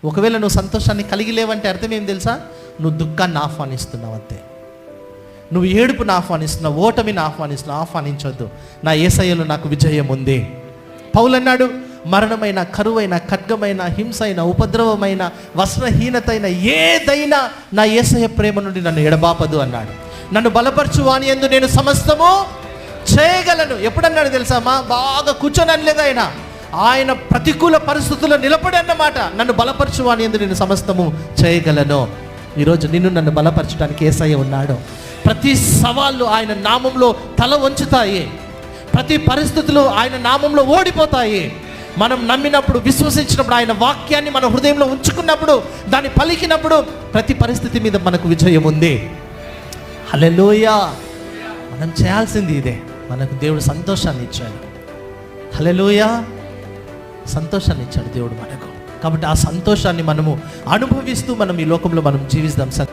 ఒకవేళ నువ్వు సంతోషాన్ని కలిగి లేవంటే అర్థం ఏం తెలుసా? నువ్వు దుఃఖాన్ని ఆహ్వానిస్తున్నావు అంతే. నువ్వు ఏడుపుని ఆహ్వానిస్తున్నావు, ఓటమిని ఆహ్వానిస్తున్నావు. ఆహ్వానించొద్దు. నా యేసయ్యలో నాకు విజయం ఉంది. పౌలు అన్నాడు, మరణమైన, కరువైన, ఖడ్గమైన, హింస అయిన, ఉపద్రవమైన, వస్త్రహీనతైన ఏదైనా నా యేసయ్య ప్రేమ నుండి నన్ను ఎడబాపదు అన్నాడు. నన్ను బలపరచు వాని యందు నేను సమస్తము చేయగలను. ఎప్పుడన్నాడు తెలుసా? బాగా కూర్చొని అనలేదు ఆయన ప్రతికూల పరిస్థితుల్లో నిలబడి అన్నమాట. నన్ను బలపరచు వాని యందు నేను సమస్తము చేయగలను. ఈరోజు నిన్ను నన్ను బలపరచడానికి యేసయ్య ఉన్నాడు. ప్రతి సవాళ్ళు ఆయన నామంలో తల వంచుతాయి. ప్రతి పరిస్థితులు ఆయన నామంలో ఓడిపోతాయి. మనం నమ్మినప్పుడు, విశ్వసించినప్పుడు, ఆయన వాక్యాన్ని మన హృదయంలో ఉంచుకున్నప్పుడు, దాన్ని పలికినప్పుడు ప్రతి పరిస్థితి మీద మనకు విజయం ఉంది. హల్లెలూయా. మనం చేయాల్సింది ఇదే. మనకు దేవుడు సంతోషాన్ని ఇచ్చాడు. హల్లెలూయా. సంతోషాన్ని ఇచ్చాడు దేవుడు మనకు. కాబట్టి ఆ సంతోషాన్ని మనము అనుభవిస్తూ మనం ఈ లోకంలో మనం జీవిస్తాం.